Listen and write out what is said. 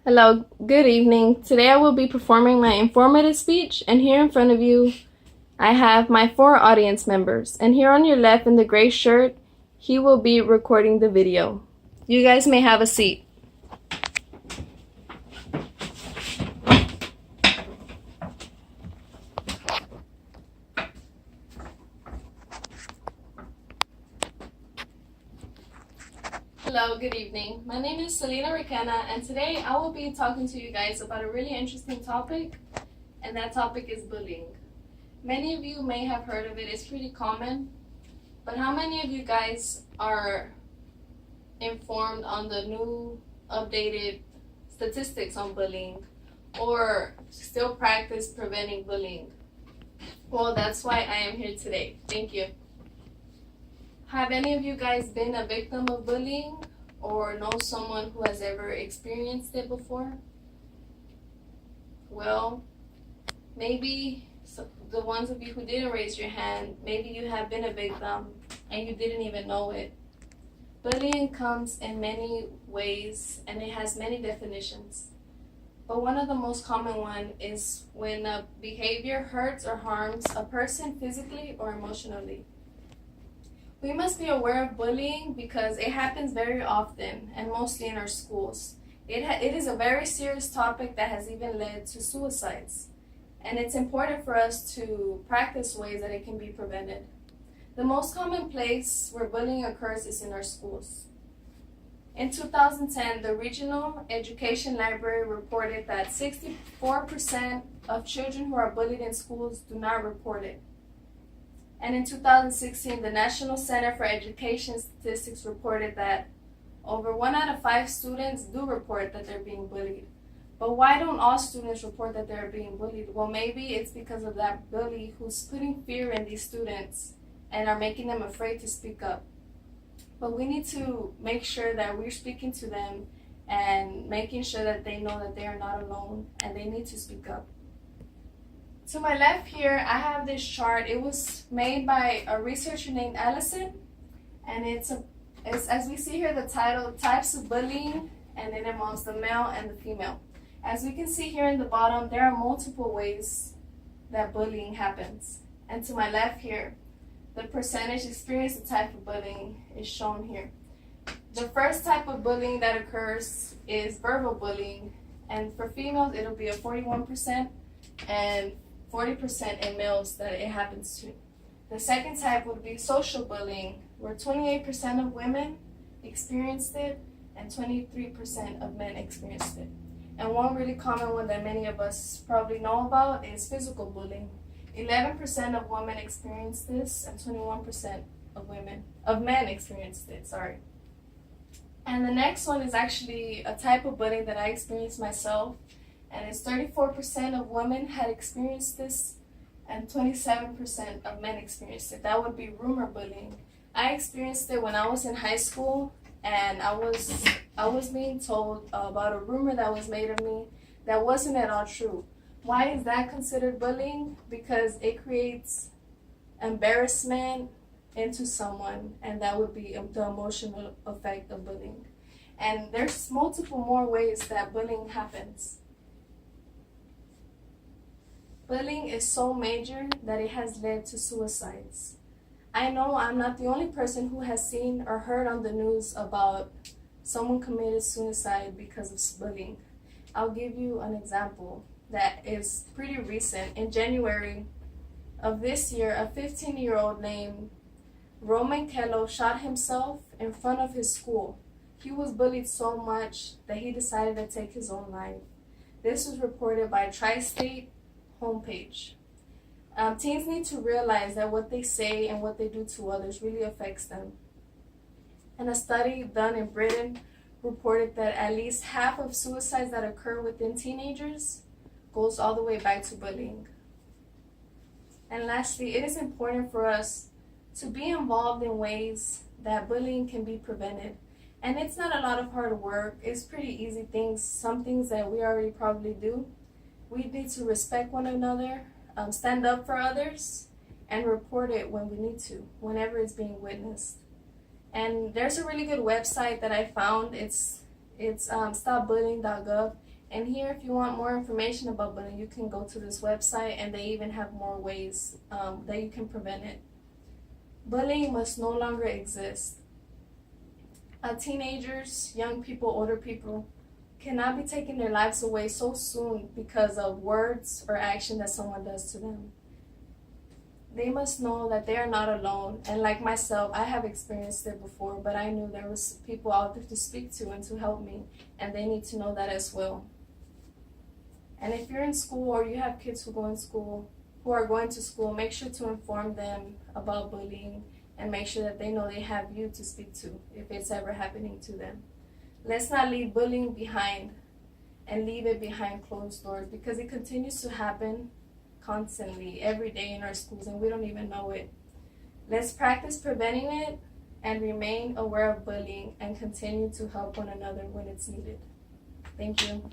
Hello, good evening. Today I will be performing my informative speech, and here in front of you I have my 4 audience members. And here on your left in the gray shirt, he will be recording the video. You guys may have a seat. Hello, good evening. My name is Selena Requena, and today I will be talking to you guys about a really interesting topic, and that topic is bullying. Many of you may have heard of it, it's pretty common, but how many of you guys are informed on the new updated statistics on bullying or still practice preventing bullying? Well, that's why I am here today. Thank you. Have any of you guys been a victim of bullying or know someone who has ever experienced it before? Well, maybe the ones of you who didn't raise your hand, maybe you have been a victim and you didn't even know it. Bullying comes in many ways and it has many definitions. But one of the most common one is when a behavior hurts or harms a person physically or emotionally. We must be aware of bullying because it happens very often and mostly in our schools. It is a very serious topic that has even led to suicides. And it's important for us to practice ways that it can be prevented. The most common place where bullying occurs is in our schools. In 2010, the Regional Education Library reported that 64% of children who are bullied in schools do not report it. And in 2016, the National Center for Education Statistics reported that over 1 out of 5 students do report that they're being bullied. But why don't all students report that they're being bullied? Well, maybe it's because of that bully who's putting fear in these students and are making them afraid to speak up. But we need to make sure that we're speaking to them and making sure that they know that they are not alone and they need to speak up. To my left here, I have this chart. It was made by a researcher named Allison, and it's as we see here, the title, Types of Bullying, and it involves the male and the female. As we can see here in the bottom, there are multiple ways that bullying happens. And to my left here, the percentage experience the type of bullying is shown here. The first type of bullying that occurs is verbal bullying, and for females it'll be a 41% and 40% in males that it happens to. The second type would be social bullying, where 28% of women experienced it and 23% of men experienced it. And one really common one that many of us probably know about is physical bullying. 11% of women experienced this and 21% of men experienced it, And the next one is actually a type of bullying that I experienced myself, and it's 34% of women had experienced this and 27% of men experienced it. That would be rumor bullying. I experienced it when I was in high school, and I was being told about a rumor that was made of me that wasn't at all true. Why is that considered bullying? Because it creates embarrassment into someone, and that would be the emotional effect of bullying. And there's multiple more ways that bullying happens. Bullying is so major that it has led to suicides. I know I'm not the only person who has seen or heard on the news about someone committed suicide because of bullying. I'll give you an example that is pretty recent. In January of this year, a 15-year-old named Roman Kello shot himself in front of his school. He was bullied so much that he decided to take his own life. This was reported by Tri-State homepage. Teens need to realize that what they say and what they do to others really affects them. And a study done in Britain reported that at least half of suicides that occur within teenagers goes all the way back to bullying. And lastly, it is important for us to be involved in ways that bullying can be prevented. And it's not a lot of hard work. It's pretty easy things, some things that we already probably do. We need to respect one another, stand up for others, and report it when we need to, whenever it's being witnessed. And there's a really good website that I found. It's stopbullying.gov. And here, if you want more information about bullying, you can go to this website, and they even have more ways that you can prevent it. Bullying must no longer exist. Teenagers, young people, older people cannot be taking their lives away so soon because of words or action that someone does to them. They must know that they are not alone. And like myself, I have experienced it before, but I knew there was people out there to speak to and to help me, and they need to know that as well. And if you're in school or you have kids who are going to school, make sure to inform them about bullying and make sure that they know they have you to speak to if it's ever happening to them. Let's not leave bullying behind and leave it behind closed doors, because it continues to happen constantly every day in our schools and we don't even know it. Let's practice preventing it and remain aware of bullying and continue to help one another when it's needed. Thank you.